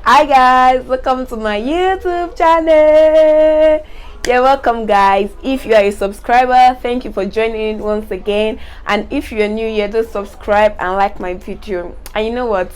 Hi guys, welcome to my YouTube channel. Yeah, welcome guys. If you are a subscriber, thank you for joining once again. And if you're new here, just subscribe and like my video. And you know what?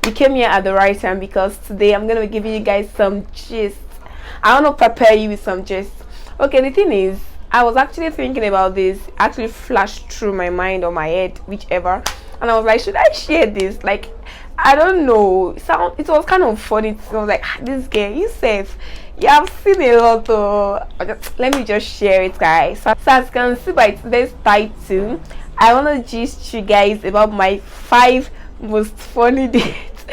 You came here at the right time because today I'm gonna be giving you guys some gist. I want to prepare you with some gist. Okay, the thing is, I was actually thinking about this. Actually flashed through my mind or my head, whichever. And I was like, should I share this? Like, I don't know. It was kind of funny. I was like, this girl, you safe. Yeah, I've seen a lot. Let me just share it, guys. So as you can see by today's title, I want to gist you guys about my 5 most funny dates.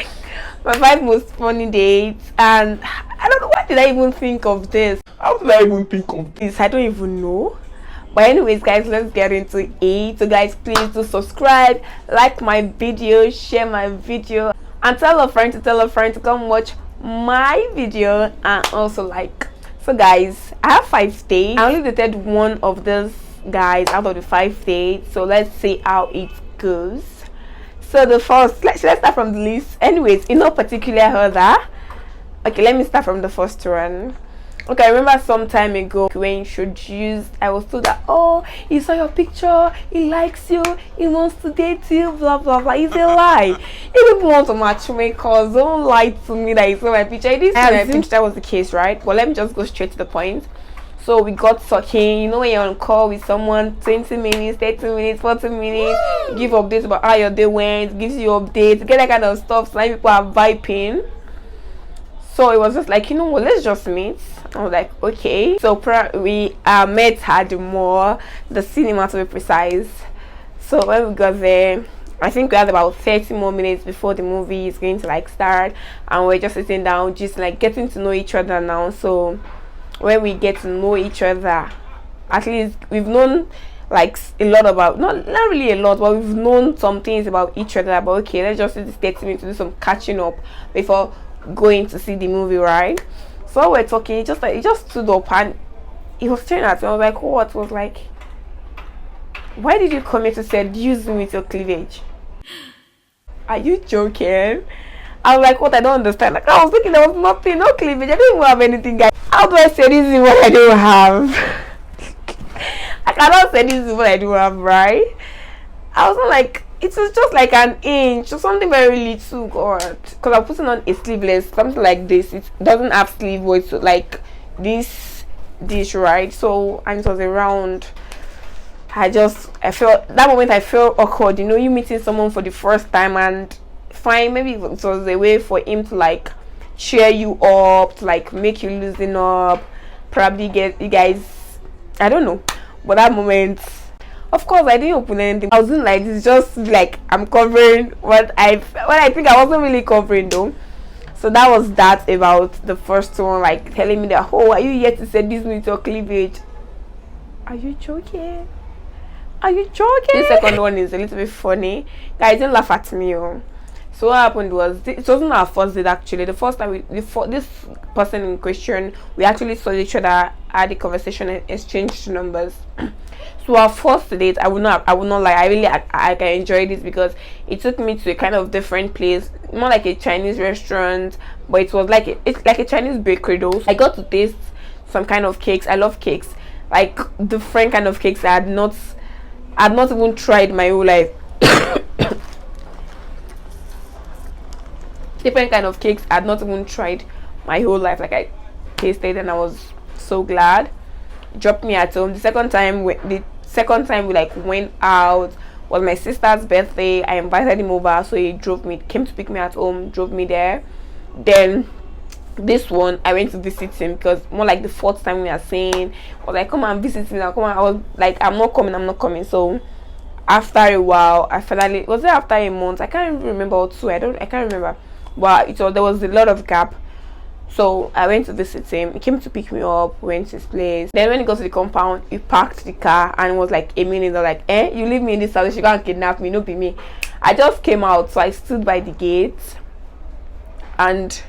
My 5 most funny dates, and I don't know, why did I even think of this? How did I even think of this? I don't even know. But anyways guys, let's get into it. So guys, please do subscribe, like my video, share my video, and tell a friend to come watch my video and also like. So guys, I have 5 dates. I only dated one of these guys out of the 5 dates, so let's see how it goes. So the first, let's start from the list. Anyways, in no particular order. Okay, let me start from the first one. Okay, I remember some time ago when introduced, I was told that, oh, he saw your picture, he likes you, he wants to date you, blah blah blah. It's a lie. If people want to matchmakers, don't lie to me that he saw my picture. I didn't see my picture. That was the case, right? But let me just go straight to the point. So we got talking. You know, when you're on call with someone, 20 minutes, 30 minutes, 40 minutes, give updates about how your day went, gives you updates, get that kind of stuff. So now people are vibing. So it was just like, you know what, let's just meet. I was like, okay. So we met at the mall, the cinema to be precise. So when we got there, I think we had about 30 more minutes before the movie is going to like start, and we're just sitting down, just like getting to know each other now. So when we get to know each other, at least we've known like a lot about, not really a lot, but we've known some things about each other. But okay, let's just use this 30 minutes to do some catching up before going to see the movie, right? So we're talking, he just stood up and he was staring at me. I was like, what? Was like, why did you come here to seduce me with your cleavage? Are you joking? I was like, what? I don't understand. Like, I was thinking there was nothing, no cleavage. I didn't even have anything, guys. How do I seduce you what I don't have? I cannot seduce you what I don't have, right? I was not like, it was just like an inch or something very little, God. Because I'm putting on a sleeveless, something like this. It doesn't have sleeve, but it's like this dish, right? So, and it was around. I felt that moment, I felt awkward. You know, you meeting someone for the first time, and fine, maybe it was a way for him to like cheer you up, to like make you loosen up, probably get you guys, I don't know. But that moment, of course, I didn't open anything. I wasn't like this, just like I'm covering what I think I wasn't really covering though. So that was that about the first one, like telling me that, oh, are you here to seduce me with your cleavage? Are you joking? Are you joking? The second one is a little bit funny. Guys, don't laugh at me. Oh. So what happened was, it wasn't our first date actually. The first time this person in question, we actually saw each other, had a conversation and exchanged numbers. So our first date, I would not lie, I enjoyed it because it took me to a kind of different place, more like a Chinese restaurant, but it was like it's like a Chinese bakery though. I got to taste some kind of cakes. I love cakes, like different kind of cakes I had not even tried my whole life. Different kind of cakes I had not even tried my whole life. Like I tasted and I was so glad. Dropped me at home. The second time we like went out was my sister's birthday. I invited him over, so he came to pick me at home, drove me there. Then this one, I went to visit him because more like the 4th time we are saying, was like, come and visit me now, come on. I was like, I'm not coming. So after a while, I finally, was it after a month? I can't even remember, or 2. I can't remember. But there was a lot of gap. So I went to visit him. He came to pick me up, went to his place. Then when he got to the compound, he parked the car and was like a minute. They're like, you leave me in this house, you can't kidnap me, no be me. I just came out, so I stood by the gate and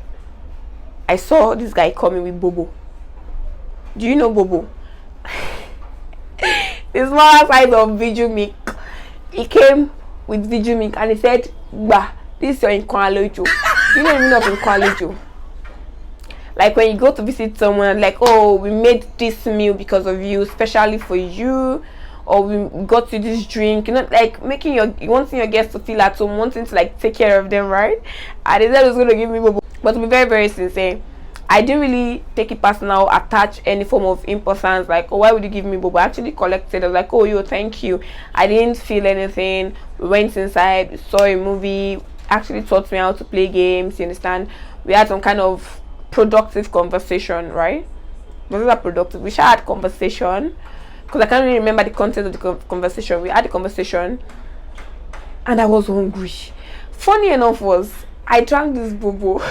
I saw this guy coming with Bobo. Do you know Bobo? The smaller size of Vijumik. He came with Vijumik and he said, bah, this is your Inkwalojo. You know the meaning of Inkwalojo? Like when you go to visit someone, like, oh, we made this meal because of you, especially for you, or we got you this drink, you know, like making you wanting your guests to feel at home, wanting to like take care of them, right? And they said it was gonna give me bobo. But to be very, very sincere, I didn't really take it personal, attach any form of importance, like, oh, why would you give me bobo? I actually collected. I was like, oh, yo, thank you. I didn't feel anything. We went inside, we saw a movie, actually taught me how to play games, you understand? We had some kind of productive conversation, right? Was that productive? We should had conversation, because I can't really remember the content of the conversation. We had a conversation, and I was hungry. Funny enough was, I drank this bobo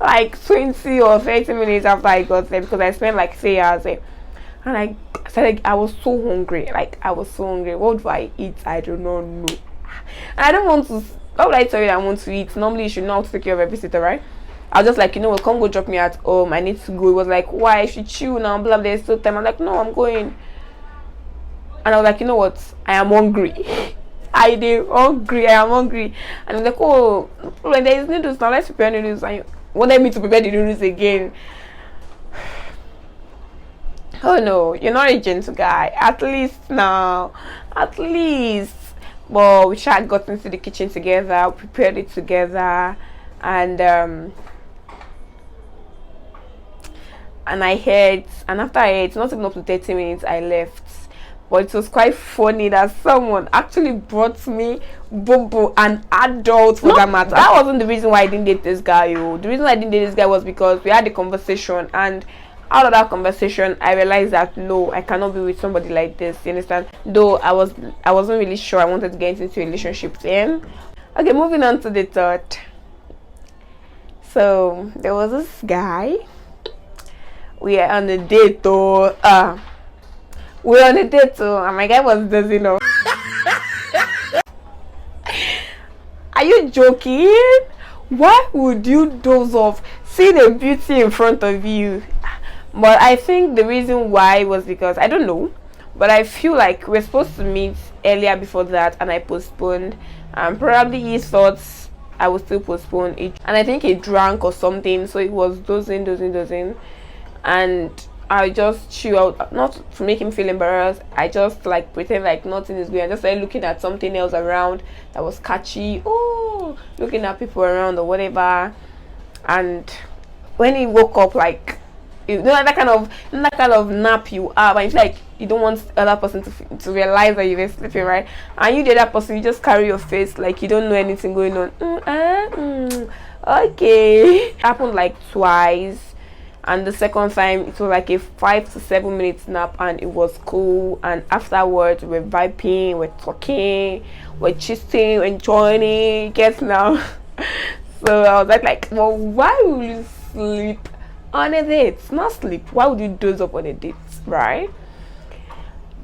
like 20 or 30 minutes after I got there, because I spent like 3 hours there. And I said, I was so hungry. Like, I was so hungry. What do I eat? I do not know. And I don't want to. Why would I tell you that I want to eat? Normally, you should know how to take care of a visitor, right? I was just like, you know what, come go drop me at home. I need to go. It was like, why? I should chill now. Blah, blah, there's still time. I'm like, no, I'm going. And I was like, you know what? I am hungry. I am hungry. And I'm like, oh, when there is noodles now, let's prepare noodles. And you wanted me to prepare the noodles again. Oh no, you're not a gentle guy. At least now. At least. But we had got into the kitchen together, prepared it together, and I ate. And after I ate, not even up to 30 minutes, I left. But it was quite funny that someone actually brought me bobo, an adult for that matter. That wasn't the reason why I didn't date this guy. The reason I didn't date this guy was because we had a conversation, and out of that conversation I realized that no, I cannot be with somebody like this, you understand? Though I wasn't really sure I wanted to get into a relationship with him. Okay, moving on to the third. So there was this guy. We are on a date though. We're on a date too, and my guy was dozing off. Are you joking? Why would you doze off seeing a beauty in front of you? But I think the reason why was because, I don't know, but I feel like we're supposed to meet earlier before that, and I postponed. Probably he thought I would still postpone it, and I think he drank or something, so it was dozing, and I just chill out, not to make him feel embarrassed. I just like pretend like nothing is going. I just started looking at something else around that was catchy. Oh, looking at people around or whatever. And when he woke up, like, you know, that kind of nap you have, and it's like you don't want the other person to realize that you were sleeping, right? And you, the other person, you just carry your face like you don't know anything going on. Okay, it happened like twice. And the second time it was like a 5 to 7 minute nap, and it was cool. And afterwards we're vibing, we're talking, we're chisting, enjoying it. Guess now. So I was like, well, why would you sleep on a date? Not sleep. Why would you doze up on a date, right?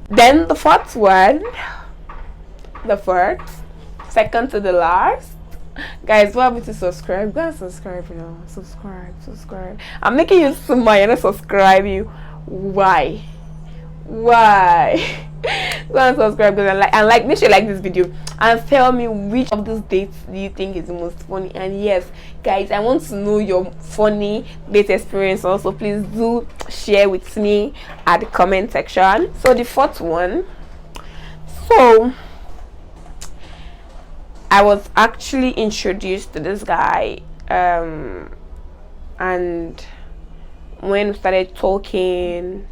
Then the fourth one, second to the last. Guys, what happened to subscribe? Go and subscribe, you know. Subscribe. I'm making you smile and subscribe you. Why? Go and subscribe, because and like, make sure you like this video and tell me which of these dates do you think is the most funny. And yes, guys, I want to know your funny date experience also. Please do share with me at the comment section. So the fourth one, so I was actually introduced to this guy, and when we started talking,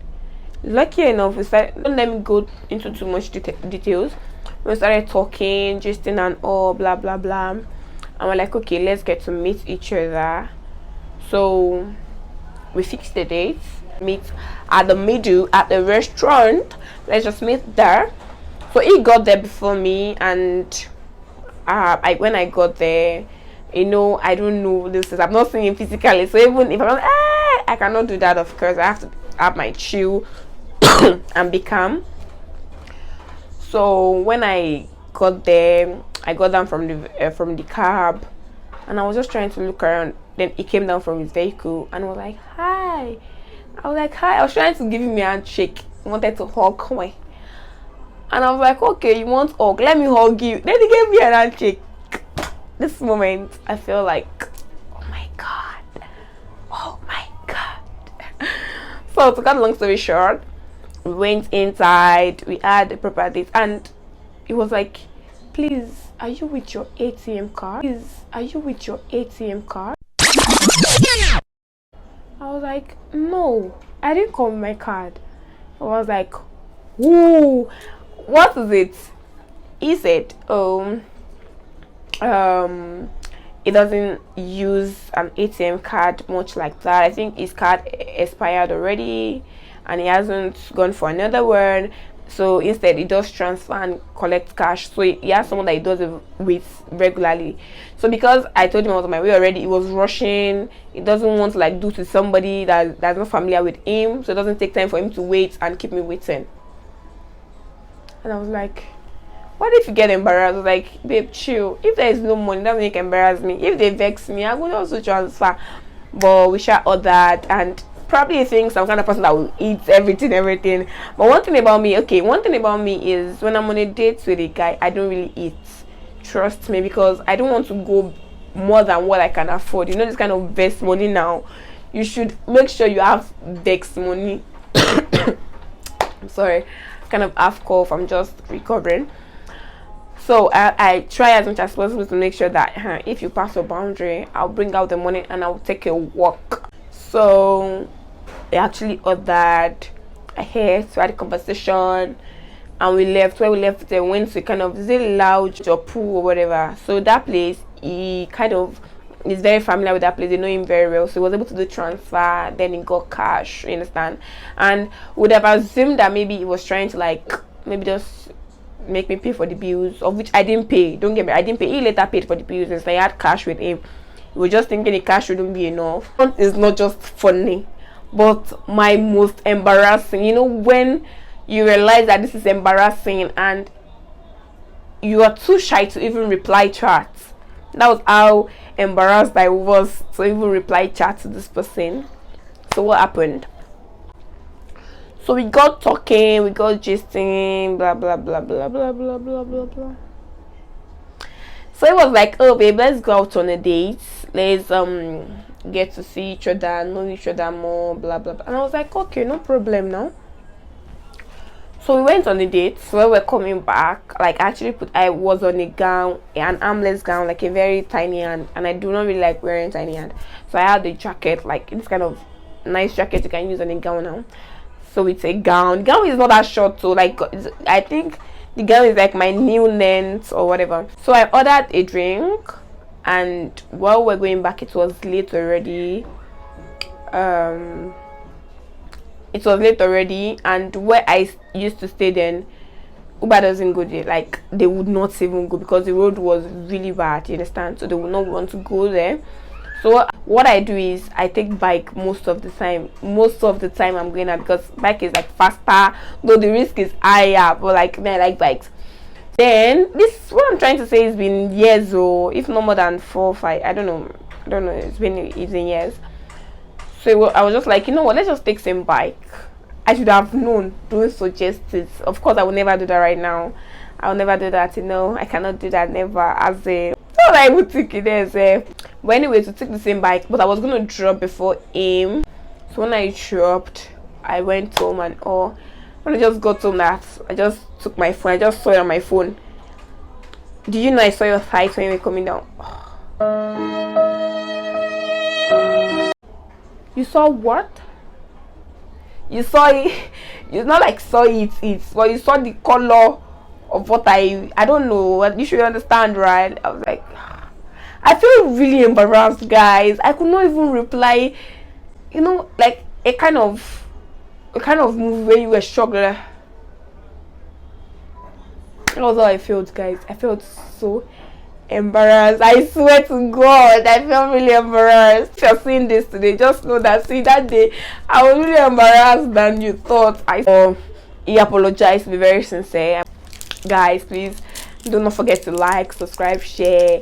lucky enough, don't let me go into too much details. We started talking, gisting and all, blah blah blah, and we're like, okay, let's get to meet each other. So we fixed the date, meet at the middle at the restaurant. Let's just meet there. So he got there before me, and when I got there, you know, I don't know this is, I'm not seeing him physically, so even if I'm I cannot do that. Of course, I have to have my chill and be calm. So when I got there, I got down from the cab, and I was just trying to look around. Then he came down from his vehicle and was like, hi. I was like, hi. I was trying to give him a handshake. He wanted to hug me. And I was like, okay, you want hug? Let me hug you. Then he gave me an handshake. This moment, I feel like, oh my god. So to cut long story short, we went inside, we had the proper date, and it was like, please, are you with your ATM card? Please, are you with your ATM card? I was like, no, I didn't come with my card. I was like, whoa, what is it? He said, it doesn't use an ATM card much like that. I think his card expired already and he hasn't gone for another one. So instead, he does transfer and collect cash. So he has someone that he does it with regularly. So because I told him I was on my way already, he was rushing. He doesn't want to like do to somebody that's not familiar with him. So it doesn't take time for him to wait and keep me waiting. And I was like, what if you get embarrassed? I was like, babe, chill. If there is no money, that make embarrass me. If they vex me, I will also transfer. But we share all that, and probably think I'm kind of person that will eat everything. But one thing about me is when I'm on a date with a guy, I don't really eat. Trust me, because I don't want to go more than what I can afford. You know, this kind of vex money now. You should make sure you have vex money. I'm sorry, kind of half cough. I'm just recovering. So I try as much as possible to make sure that if you pass a boundary, I'll bring out the money and I'll take a walk. So they actually ordered ahead, so we had a conversation, and we left. Where we left, they went to kind of, is it lounge or pool or whatever. So that place, he kind of is very familiar with that place. They know him very well, so he was able to do transfer. Then he got cash. You understand? And would have assumed that maybe he was trying to like maybe just make me pay for the bills, of which I didn't pay. Don't get me, I didn't pay. He later paid for the bills, and so I had cash with him. We were just thinking the cash shouldn't be enough. It's not just funny, but my most embarrassing. You know, when you realize that this is embarrassing and you are too shy to even reply chats. That was how embarrassed I was to even reply chat to this person. So what happened? So we got talking, we got gisting, blah blah blah blah blah blah blah blah blah. So it was like, oh babe, let's go out on a date. Let's get to see each other, know each other more, blah blah blah. And I was like, okay, no problem now. So we went on a date. So when we're coming back, like I was on a gown, an armless gown, like a very tiny hand, and I do not really like wearing tiny hand. So I had the jacket, like this kind of nice jacket you can use on a gown now. So it's a gown. Gown is not that short, so like I think the gown is like my new length or whatever. So I ordered a drink, and while we're going back, it was late already. It was late already, and where I used to stay then, Uber doesn't go there. Like they would not even go because the road was really bad. You understand? So they would not want to go there. So what I do is I take bike most of the time. I'm going out because bike is like faster, though the risk is higher, but like I like bikes. Then this, what I'm trying to say, has been years, or if not more than 4 or 5, I don't know, it's been years. So I was just like, you know what, let's just take same bike. I should have known, don't suggest it. Of course I will never do that right now. I'll never do that, you know. I cannot do that, never. As a, so I would take it as a, but anyway, to take the same bike, but I was gonna drop before him. So when I dropped, I went home, and when I just got home, that I just took my phone. I just saw it on my phone. Did you know I saw your thighs when you were coming down? You saw what? You saw it. It's not like saw it, but you saw the color of what I don't know. You should understand, right? I was like, I feel really embarrassed, guys. I could not even reply. You know, like a kind of move where you were struggling. That was how I felt, guys. I felt so embarrassed. I swear to God, I felt really embarrassed. If you're seeing this today, just know that that day I was really embarrassed than you thought. He apologized, to be very sincere. Guys, please do not forget to like, subscribe, share.